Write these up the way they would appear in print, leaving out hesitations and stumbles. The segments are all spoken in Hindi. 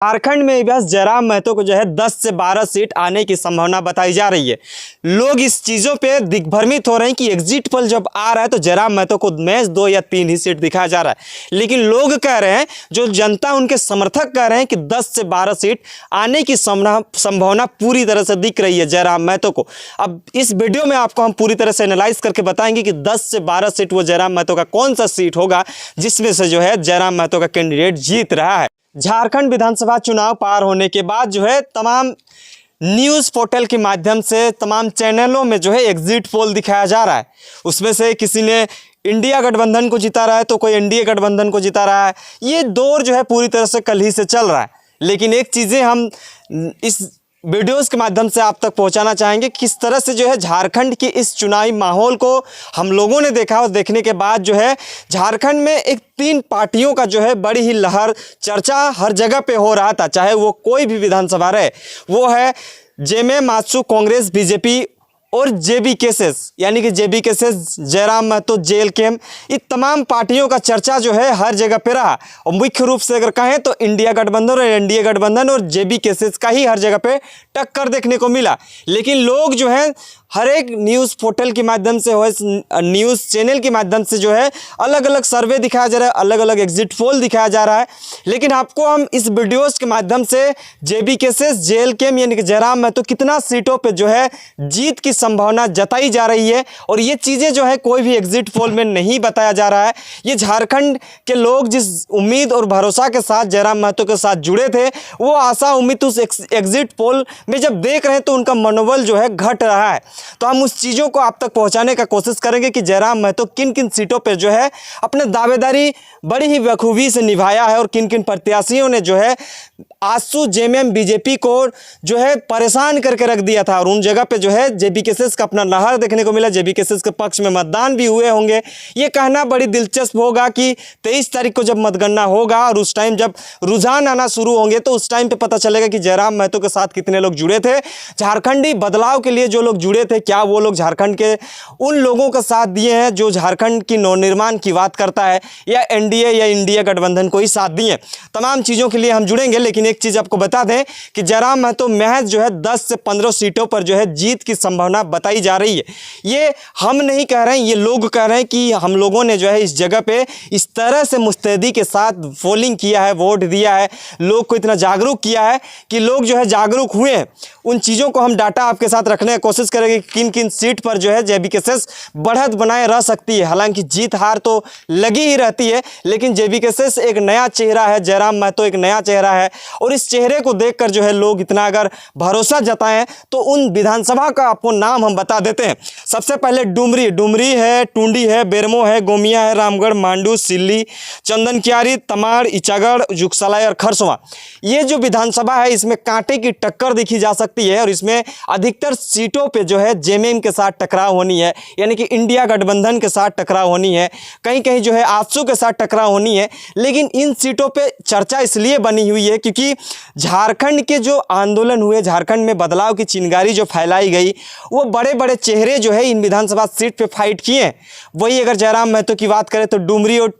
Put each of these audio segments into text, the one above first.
झारखंड में बस जयराम महतो को जो है 10 से 12 सीट आने की संभावना बताई जा रही है। लोग इस चीज़ों पे दिग्भ्रमित हो रहे हैं कि एग्जिट पोल जब आ रहा है तो जयराम महतो को मैच 2 या 3 ही सीट दिखाया जा रहा है, लेकिन लोग कह रहे हैं, जो जनता उनके समर्थक कह रहे हैं कि 10 से 12 सीट आने की संभावना पूरी तरह से दिख रही है जयराम महतो को। अब इस वीडियो में आपको हम पूरी तरह से एनालाइज करके बताएंगे कि 10 से 12 सीट वो जयराम महतो का कौन सा सीट होगा जिसमें से जो है जयराम महतो का कैंडिडेट जीत रहा है। झारखंड विधानसभा चुनाव पार होने के बाद जो है तमाम न्यूज़ पोर्टल के माध्यम से तमाम चैनलों में जो है एग्जिट पोल दिखाया जा रहा है। उसमें से किसी ने इंडिया गठबंधन को जिता रहा है तो कोई एनडीए गठबंधन को जिता रहा है। ये दौर जो है पूरी तरह से कल ही से चल रहा है, लेकिन एक चीज़ें हम इस वीडियोस के माध्यम से आप तक पहुंचाना चाहेंगे, किस तरह से जो है झारखंड के इस चुनावी माहौल को हम लोगों ने देखा और देखने के बाद जो है झारखंड में एक 3 पार्टियों का जो है बड़ी ही लहर चर्चा हर जगह पे हो रहा था, चाहे वो कोई भी विधानसभा रहे। वो है जेएमएम, माजसू, कांग्रेस, बीजेपी और जेबी केसेस, यानी कि जेबी केसेस, जयराम महतो, जेएलकेएम, ये तमाम पार्टियों का चर्चा जो है हर जगह पे रहा। और मुख्य रूप से अगर कहें तो इंडिया गठबंधन और एनडीए गठबंधन और जेबी केसेस का ही हर जगह पे टक्कर देखने को मिला। लेकिन लोग जो है हर एक न्यूज़ पोर्टल के माध्यम से हो, न्यूज़ चैनल के माध्यम से जो है अलग अलग सर्वे दिखाया जा रहा है, अलग अलग एग्जिट पोल दिखाया जा रहा है। लेकिन आपको हम इस वीडियोस के माध्यम से जेबी केसेस, जेएलकेएम यानी कि जयराम महतो कितना सीटों पे जो है जीत की संभावना जताई जा रही है, और ये चीज़ें जो है कोई भी एग्जिट पोल में नहीं बताया जा रहा है। ये झारखंड के लोग जिस उम्मीद और भरोसा के साथ जयराम महतो के साथ जुड़े थे, वो आशा उम्मीद उस एग्जिट पोल में जब देख रहे हैं तो उनका मनोबल जो है घट रहा है। तो हम उस चीज़ों को आप तक पहुंचाने का कोशिश करेंगे कि जयराम महतो किन किन सीटों पर जो है अपने दावेदारी बड़ी ही बखूबी से निभाया है, और किन किन प्रत्याशियों ने जो है आजसू, जेएमएम, बीजेपी को जो है परेशान करके रख दिया था, और उन जगह पे जो है जेबी केसेस का अपना लहर देखने को मिला। जेबी केसेस के पक्ष में मतदान भी हुए होंगे। ये कहना बड़ी दिलचस्प होगा कि 23 तारीख को जब मतगणना होगा और उस टाइम जब रुझान आना शुरू होंगे तो उस टाइम पे पता चलेगा कि जयराम महतो के साथ कितने लोग जुड़े थे। झारखंडी बदलाव के लिए जो लोग जुड़े थे, क्या वो लोग झारखंड के उन लोगों का साथ दिए हैं जो झारखंड की नवनिर्माण की बात करता है, या एनडीए या इंडिया गठबंधन को ही साथ दिए। तमाम चीज़ों के लिए हम जुड़ेंगे, लेकिन एक चीज़ आपको बता दें कि जयराम महतो महज जो है 10 से 15 सीटों पर जो है जीत की संभावना बताई जा रही है। ये हम नहीं कह रहे हैं, ये लोग कह रहे हैं कि हम लोगों ने जो है इस जगह पे इस तरह से मुस्तैदी के साथ पोलिंग किया है, वोट दिया है, लोग को इतना जागरूक किया है कि लोग जो है जागरूक हुए हैं। उन चीज़ों को हम डाटा आपके साथ रखने की कोशिश करेंगे कि किन किन सीट पर जो है जेबी केसेस बढ़त बनाए रह सकती है। हालांकि जीत हार तो लगी ही रहती है, लेकिन जेबी केसेस एक नया चेहरा है, जयराम महतो एक नया चेहरा है, और इस चेहरे को देखकर जो है लोग इतना अगर भरोसा जताएं तो उन विधानसभा का आपको नाम हम बता देते हैं। सबसे पहले डुमरी है, टूंडी है, बेरमो है, गोमिया है, रामगढ़, मांडू, सिल्ली, चंदनकियारी, तमाड़, इचागढ़, जुगसलाई और खरसवां। ये जो विधानसभा है इसमें कांटे की टक्कर देखी जा सकती है, और इसमें अधिकतर सीटों पे जो है जेएमएम के साथ टकराव होनी है, यानी कि इंडिया गठबंधन के साथ टकराव होनी है, कहीं कहीं जो है आजसू के साथ टकराव होनी है। लेकिन इन सीटों पे चर्चा इसलिए बनी हुई है क्योंकि झारखंड के जो आंदोलन हुए, झारखंड में बदलाव की चिंगारी जो फैलाई गई, वो बड़े बड़े चेहरे जो है इन विधानसभा सीट पे फाइट किए हैं। वही अगर जयराम महतो की बात करें तो डुमरी और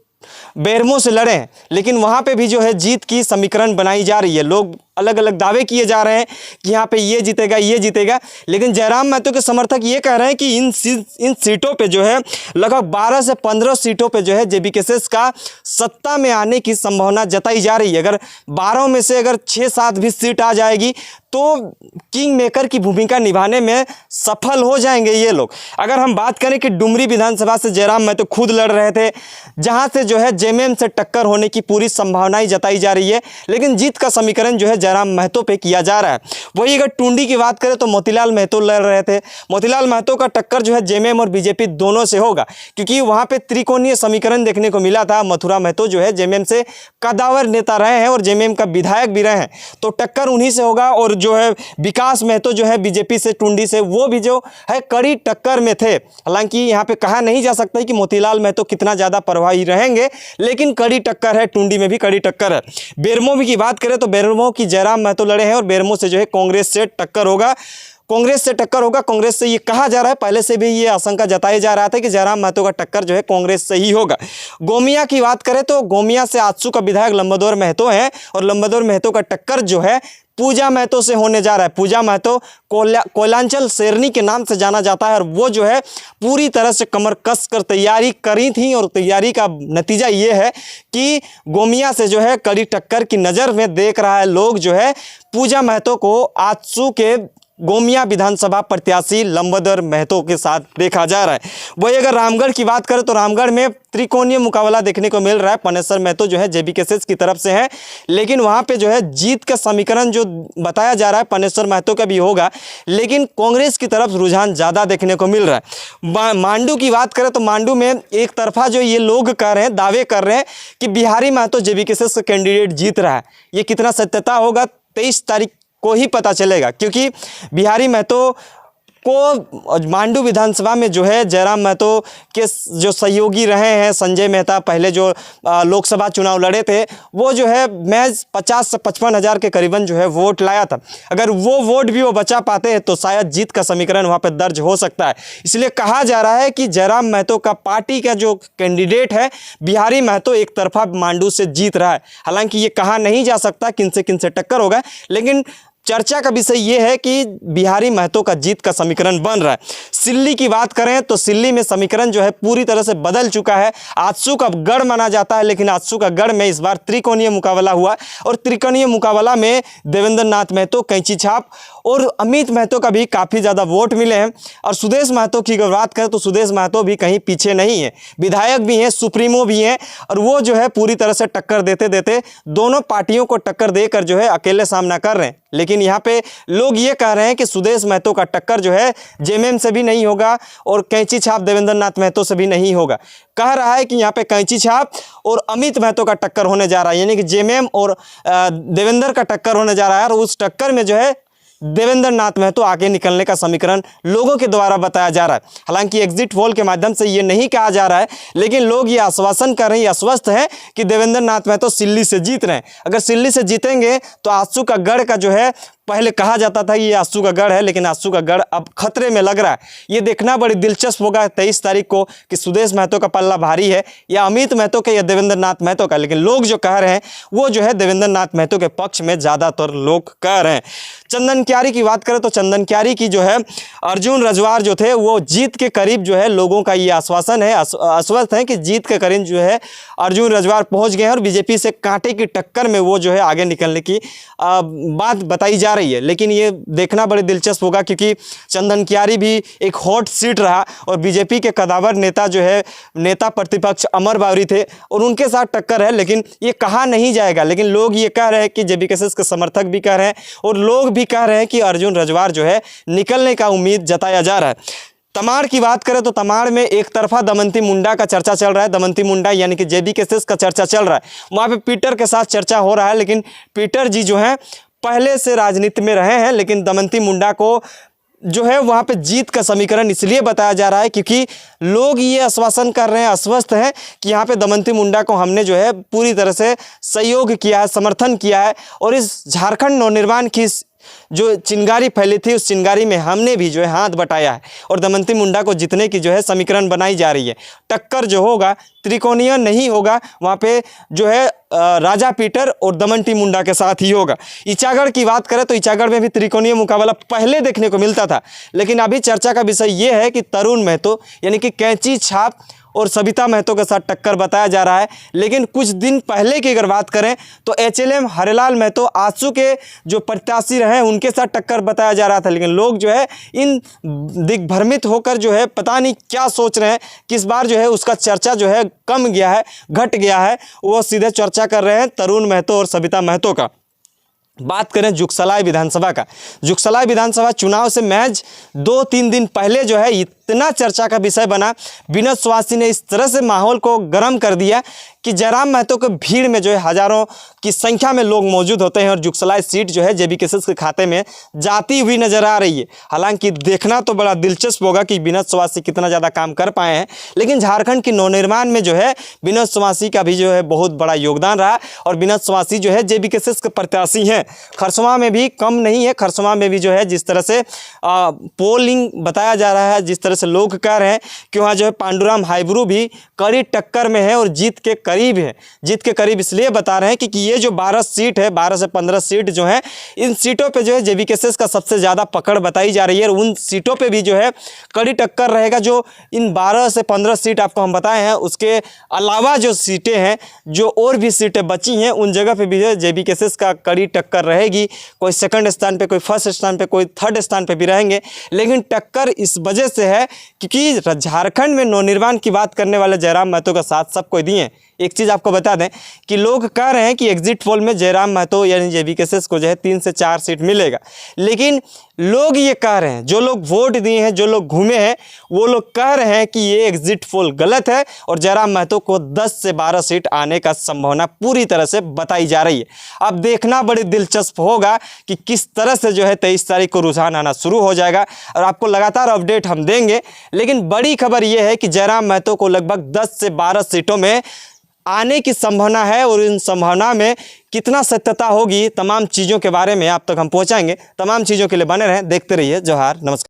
बेरमो से लड़े, लेकिन वहाँ पे भी जो है जीत की समीकरण बनाई जा रही है। लोग अलग अलग दावे किए जा रहे हैं कि यहाँ पे ये जीतेगा, ये जीतेगा, लेकिन जयराम महतो के समर्थक ये कह रहे हैं कि इन सीटों पे जो है लगभग 12 से 15 सीटों पे जो है जेबी केसेस का सत्ता में आने की संभावना जताई जा रही है। अगर 12 में से अगर 6-7 भी सीट आ जाएगी तो किंग मेकर की भूमिका निभाने में सफल हो जाएंगे ये लोग। अगर हम बात करें कि डुमरी विधानसभा से जयराम महतो खुद लड़ रहे थे, जहाँ से जो है जेएमएम से टक्कर होने की पूरी संभावनाएं जताई जा रही है, लेकिन जीत का समीकरण जो है जयराम महतो पे किया जा रहा है। वही अगर टूंडी की बात करें तो मोतीलाल महतो लड़ रहे थे। मोतीलाल महतो का टक्कर जो है जेएमएम और बीजेपी दोनों से होगा, क्योंकि वहाँ पे त्रिकोणीय समीकरण देखने को मिला था। मथुरा महतो जो है जेएमएम से कदावर नेता रहे हैं और जेएमएम का विधायक भी रहे हैं, तो टक्कर उन्हीं से होगा। और जो है विकास महतो जो है बीजेपी से, टूंडी से, वो भी जो है कड़ी टक्कर में थे। हालांकि यहाँ पे कहा नहीं जा सकता कि मोतीलाल महतो कितना ज़्यादा प्रभावी रहेंगे, लेकिन कड़ी टक्कर है, टूंडी में भी कड़ी टक्कर है। बेरमो भी की बात करें तो बेरमो की जयराम महतो लड़े हैं और बेरमो से जो है कांग्रेस से टक्कर होगा। कांग्रेस से टक्कर होगा। कांग्रेस से ये कहा जा रहा है, पहले से भी ये आशंका जताई जा रहा था कि जयराम महतो का टक्कर जो है कांग्रेस से ही होगा। गोमिया की बात करें तो गोमिया से आजसू का विधायक लंबोदर महतो है और लंबोदर महतो का टक्कर जो है पूजा महतो से होने जा रहा है। पूजा महतो कोयलांचल शेरनी के नाम से जाना जाता है और वो जो है पूरी तरह से कमर कस कर तैयारी करी थी और तैयारी का नतीजा ये है कि गोमिया से जो है कड़ी टक्कर की नज़र में देख रहा है लोग जो है पूजा महतो को आजसू के गोमिया विधानसभा प्रत्याशी लंबोदर महतो के साथ देखा जा रहा है। वही अगर रामगढ़ की बात करें तो रामगढ़ में त्रिकोणीय मुकाबला देखने को मिल रहा है। पनेश्वर महतो जो है जेबीकेएस की तरफ से है, लेकिन वहां पे जो है जीत का समीकरण जो बताया जा रहा है पनेश्वर महतो का भी होगा, लेकिन कांग्रेस की तरफ रुझान ज़्यादा देखने को मिल रहा है। मांडू की बात करें तो मांडू में एक तरफा जो ये लोग कर रहे हैं, दावे कर रहे हैं कि बिहारी महतो जेबीकेएस का कैंडिडेट जीत रहा है। ये कितना सत्यता होगा 23 तारीख को ही पता चलेगा, क्योंकि बिहारी महतो को मांडू विधानसभा में जो है जयराम महतो के जो सहयोगी रहे हैं संजय मेहता, पहले जो लोकसभा चुनाव लड़े थे, वो जो है महज 50 से 55 हज़ार के करीबन जो है वोट लाया था। अगर वो वोट भी वो बचा पाते हैं तो शायद जीत का समीकरण वहाँ पर दर्ज हो सकता है। इसलिए कहा जा रहा है कि जयराम महतो का पार्टी का जो कैंडिडेट है बिहारी महतो एक तरफा मांडू से जीत रहा है। हालांकि ये कहा नहीं जा सकता किनसे टक्कर होगा, लेकिन चर्चा का विषय ये है कि बिहारी महतो का जीत का समीकरण बन रहा है। सिल्ली की बात करें तो सिल्ली में समीकरण जो है पूरी तरह से बदल चुका है। आजसू का गढ़ माना जाता है, लेकिन आजसू का गढ़ में इस बार त्रिकोणीय मुकाबला हुआ और त्रिकोणीय मुकाबला में देवेंद्र नाथ महतो, कैंची छाप और अमित महतो का भी काफ़ी ज़्यादा वोट मिले हैं। और सुदेश महतो की अगर बात करें तो सुदेश महतो भी कहीं पीछे नहीं है, विधायक भी हैं, सुप्रीमो भी हैं और वो जो है पूरी तरह से टक्कर देते देते दोनों पार्टियों को टक्कर देकर जो है अकेले सामना कर रहे हैं। लेकिन यहाँ पे लोग ये कह रहे हैं कि सुदेश महतो का टक्कर जो है जेएमएम से भी नहीं होगा और कैंची छाप देवेंद्र नाथ महतो से भी नहीं होगा। कह रहा है कि यहाँ पे कैंची छाप और अमित महतो का टक्कर होने जा रहा है, यानी कि जेएमएम और देवेंद्र का टक्कर होने जा रहा है। और उस टक्कर में जो है देवेंद्र नाथ महतो आगे निकलने का समीकरण लोगों के द्वारा बताया जा रहा है। हालांकि एग्जिट पोल के माध्यम से ये नहीं कहा जा रहा है, लेकिन लोग ये आश्वासन कर रहे हैं, आश्वस्त हैं कि देवेंद्र नाथ महतो सिल्ली से जीत रहे हैं। अगर सिल्ली से जीतेंगे तो आजसू का गढ़ का जो है, पहले कहा जाता था कि ये आजसू का गढ़ है, लेकिन आजसू का गढ़ अब खतरे में लग रहा है। ये देखना बड़ी दिलचस्प होगा 23 तारीख को कि सुदेश महतो का पल्ला भारी है या अमित महतो का या देवेंद्र नाथ महतो का। लेकिन लोग जो कह रहे हैं वो जो है देवेंद्र नाथ महतो के पक्ष में ज़्यादातर लोग कह रहे हैं। चंदन क्यारी की बात करें तो चंदन क्यारी की जो है अर्जुन रजवार जो थे वो जीत के करीब जो है, लोगों का ये आश्वासन है, आश्वस्त है कि जीत के करीब जो है अर्जुन रजवार पहुँच गए हैं और बीजेपी से कांटे की टक्कर में वो जो है आगे निकलने की बात बताई जा रही है। लेकिन ये देखना बड़े दिलचस्प होगा, क्योंकि चंदन क्यारी भी एक हॉट सीट रहा और बीजेपी के कदावर नेता जो है नेता प्रतिपक्ष अमर बावरी थे और उनके साथ टक्कर है। लेकिन ये कहा नहीं जाएगा, लेकिन लोग ये कह रहे हैं कि जेबीकेएस के समर्थक भी कह रहे हैं और लोग भी कह रहे हैं कि अर्जुन रजवार जो है निकलने का उम्मीद जताया जा रहा है। तमाड़ की बात करें तो तमाड़ में एक तरफा दमंती मुंडा का चर्चा चल रहा है। दमंती मुंडा यानी कि जेबीकेएस का चर्चा चल रहा है, वहाँ पे पीटर के साथ चर्चा हो रहा है। लेकिन पीटर जी जो हैं पहले से राजनीति में रहे हैं, लेकिन दमंती मुंडा को जो है वहाँ पे जीत का समीकरण इसलिए बताया जा रहा है क्योंकि लोग ये आश्वासन कर रहे हैं, आश्वस्त हैं कि यहाँ पे दमंती मुंडा को हमने जो है पूरी तरह से सहयोग किया है, समर्थन किया है और इस झारखंड नवनिर्माण की जो चिंगारी फैली थी उस चिंगारी में हमने भी जो है हाथ बटाया है और दमंती मुंडा को जीतने की जो है समीकरण बनाई जा रही है। टक्कर जो होगा त्रिकोणीय नहीं होगा, वहाँ पे जो है राजा पीटर और दमंती मुंडा के साथ ही होगा। ईचागढ़ की बात करें तो ईचागढ़ में भी त्रिकोणीय मुकाबला पहले देखने को मिलता था, लेकिन अभी चर्चा का विषय ये है कि तरुण महतो यानी कि कैंची छाप और सविता महतो के साथ टक्कर बताया जा रहा है। लेकिन कुछ दिन पहले की अगर बात करें तो एचएलएम हरिलाल महतो आजसू के जो प्रत्याशी रहे उनके साथ टक्कर बताया जा रहा था। लेकिन लोग जो है इन दिग्भ्रमित होकर जो है पता नहीं क्या सोच रहे हैं, किस बार जो है उसका चर्चा जो है कम गया है, घट गया है, वो सीधे चर्चा कर रहे हैं तरुण महतो और सविता महतो का। बात करें जुगसलाई विधानसभा का, जुगसलाई विधानसभा चुनाव से महज 2-3 दिन पहले जो है इतना चर्चा का विषय बना। विनोद सुवासी ने इस तरह से माहौल को गर्म कर दिया कि जयराम महतो के भीड़ में जो है हजारों की संख्या में लोग मौजूद होते हैं और जुगसलाई सीट जो है जेबीकेएसएस के खाते में जाती हुई नजर आ रही है। हालांकि देखना तो बड़ा दिलचस्प होगा कि विनोद सुवासी कितना ज़्यादा काम कर पाए हैं, लेकिन झारखंड की नवनिर्माण में जो है विनोद सुवासी का भी जो है बहुत बड़ा योगदान रहा और विनोद सुवासी जो है जेबीकेएसएस के प्रत्याशी हैं। खरसवां में भी कम नहीं है, खरसवां में भी जो है जिस तरह से पोलिंग बताया जा रहा है, जिस तरह से लोग कह रहे हैं कि वहाँ जो है पांडुराम हाइब्रू भी कड़ी टक्कर में है और जीत के करीब है। जीत के करीब इसलिए बता रहे हैं कि ये जो 12 सीट है, 12 से 15 सीट जो है, इन सीटों पे जो है जेबीकेएसएस का सबसे ज़्यादा पकड़ बताई जा रही है और उन सीटों पे भी जो है कड़ी टक्कर रहेगा। जो इन 12 से 15 सीट आपको हम बताए हैं, उसके अलावा जो सीटें हैं, जो और भी सीटें बची हैं, उन जगह पे भी जेबीकेएसएस का कड़ी टक्कर रहेगी। कोई सेकंड स्थान पे, कोई फर्स्ट स्थान पे, कोई थर्ड स्थान पे भी रहेंगे, लेकिन टक्कर इस वजह से है क्योंकि झारखंड में नवनिर्माण की बात करने वाले जयराम महतो का साथ सब कोई दिए। एक चीज़ आपको बता दें कि लोग कह रहे हैं कि एग्जिट पोल में जयराम महतो यानी जेबीकेएसएस को जो है 3 से 4 सीट मिलेगा, लेकिन लोग ये कह रहे हैं, जो लोग वोट दिए हैं, जो लोग घूमे हैं, वो लोग कह रहे हैं कि ये एग्जिट पोल गलत है और जयराम महतो को 10 से 12 सीट आने का संभावना पूरी तरह से बताई जा रही है। अब देखना बड़ी दिलचस्प होगा कि किस तरह से जो है 23 तारीख को रुझान आना शुरू हो जाएगा और आपको लगातार अपडेट हम देंगे। लेकिन बड़ी खबर यह है कि जयराम महतो को लगभग 10 से 12 सीटों में आने की संभावना है और इन संभावना में कितना सत्यता होगी, तमाम चीज़ों के बारे में आप तक हम पहुंचाएंगे। तमाम चीज़ों के लिए बने रहें, देखते रहिए जोहार, नमस्कार।